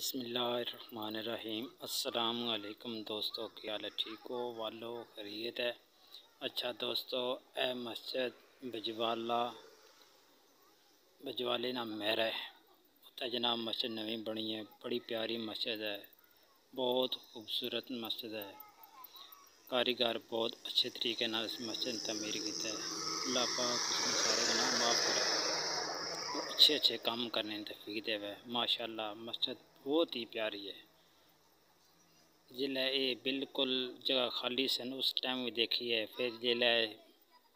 बिस्मिल्लाहिर्रहमानिर्रहीम। अस्सलामुअलैकुम दोस्तों, क्या हाल है? ठीक हो? वालो खैरियत है? अच्छा दोस्तों, ए मस्जिद बजवाले ना मेरा है उत्ते जनाब मस्जिद नवी बनी है। बड़ी प्यारी मस्जिद है, बहुत खूबसूरत मस्जिद है। कारीगर बहुत अच्छे तरीके नाल इस मस्जिद तमीर किया है। अल्लाह पाक उसने सारे गुनाह माफ़ करे और अच्छे अच्छे काम करने तौफीक देवे। माशाअल्लाह मस्जिद बहुत ही प्यारी है। जिले ये बिल्कुल जगह खाली सन उस टाइम भी देखी है, फिर जिले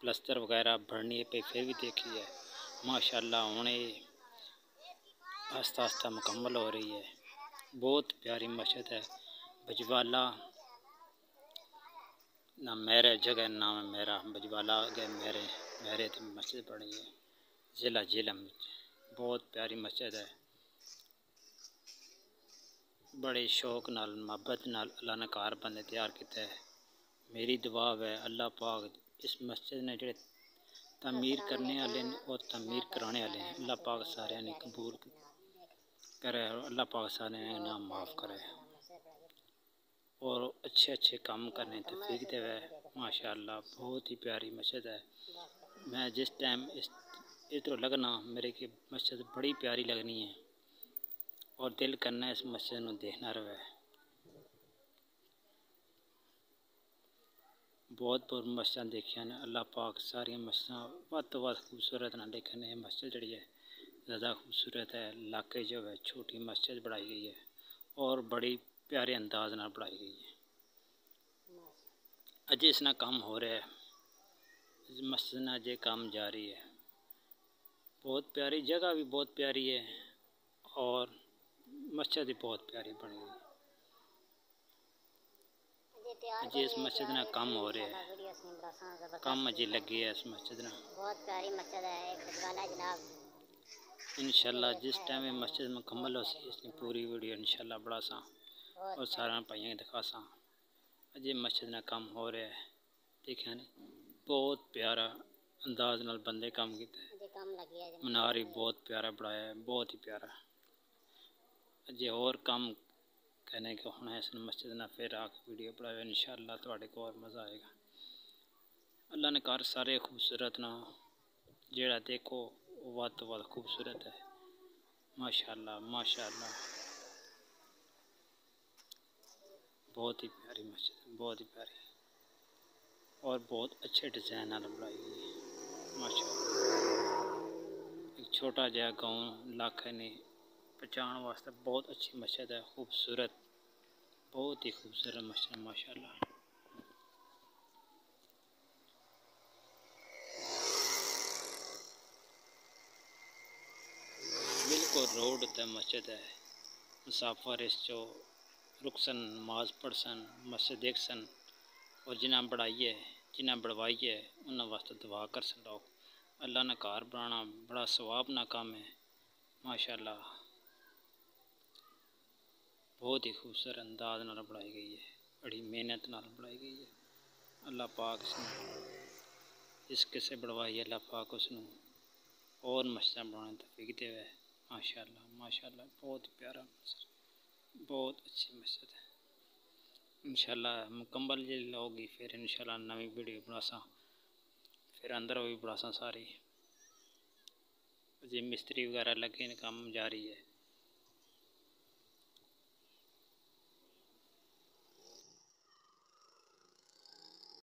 प्लस्तर वगैरह भरनी पे फिर भी देखी है। माशाअल्लाह हुण आस्ता आस्ता मुकम्मल हो रही है। बहुत प्यारी मस्जिद है। बजवाला ना मेरे जगह नाम है मेरा, बजवाला गए मेरे तो मस्जिद बनी है। जिला झेलम बहुत प्यारी मस्जिद है। बड़े शौक नाल मोहब्बत नाल अल्लाह ने कार बंदे तैयार किया है। मेरी दुआ है अल्लाह पाक इस मस्जिद ने जो तमीर करने वाले और तमीर कराने वाले हैं, अल्लाह पाक सारे ने कबूल करे और अल्लाह पाक सारे ने नाम माफ़ करे और अच्छे अच्छे काम करने तौफीक देवे। माशाअल्लाह बहुत ही प्यारी मस्जिद है। मैं जिस टाइम इधर लगना मेरे की मस्जिद बड़ी प्यारी लगनी है और दिल करना इस मस्जिद में देखना रहे। बहुत बहुत मस्जिद देखिया ने, अल्लाह पाक सारिया मस्जिद वध तो वध खूबसूरत ना, लेकिन ये मस्जिद जी है ज़्यादा खूबसूरत है। इलाके जो है छोटी मस्जिद बनाई गई है और बड़ी प्यारे अंदाज ना बनाई गई है। अजय इसना काम हो रहा है, इस मस्जिद ना अजय काम जारी है। बहुत प्यारी जगह भी बहुत प्यारी है और मस्जिद भी बहुत प्यारी बनी हुई है। अजय इस मस्जिद ना काम हो रहा है, काम अजय लगी है इस मस्जिद ना। बहुत प्यारी मस्जिद है एक बजवाला जनाब। इंशाल्लाह जिस टाइम ये मस्जिद मुकम्मल हो सी इसकी पूरी वीडियो इंशाल्लाह बड़ा सा और सारा भाइयों दिखा सा। अजय मस्जिद ना काम हो रहा है, देखिए ने बहुत प्यारा अंदाज नाल बंदे काम किया है। मनार भी बहुत प्यारा बनाया है, बहुत ही प्यारा। अजय और काम कहने के होना इस मस्जिद ना फिर आके वीडियो बनाए इंशाल्लाह थोड़े को और मज़ा आएगा। अल्लाह ने कार सारे खूबसूरत ना जेड़ा देखो वध तो वध खूबसूरत है। माशाअल्लाह माशाअल्लाह बहुत ही प्यारी मस्जिद, बहुत ही प्यारी और बहुत अच्छे डिज़ाइन वाला बनाई गई है। माशाअल्लाह एक छोटा जहा गाँव इलाके ने पहचान वास्ते बहुत अच्छी मस्जिद है, खूबसूरत बहुत ही खूबसूरत मस्जिद माशाअल्लाह। बिल्कुल रोड ते मस्जिद है। मुसाफिर इस चो रुकसन नमाज पढ़सन मस्जिद देखसन और जिन्हें बढ़ाई है जिन्हें बढ़वाई है उन्होंने वास्ते दुआ करसन। लोग अल्लाह ने कार बनाना बड़ा सवाब ना काम है। माशाअल्लाह बहुत ही खूबसूरत अंदाज नाल बनाई गई है, बड़ी मेहनत नाल बनाई गई है। अल्लाह पाक जिस किसे बढ़वाई अल्लाह पाक उसनू और मस्जिद बनाने तौफीक देवे। माशाअल्लाह माशाअल्लाह बहुत प्यारा मस्जिद, बहुत अच्छी मस्जिद है। इंशाल्लाह मुकम्मल जी होगी फिर इंशाल्लाह नवी वीडियो बनासा, फिर अंदर भी बनासा सारी। जी मिस्त्री वगैरह लगे काम जारी है।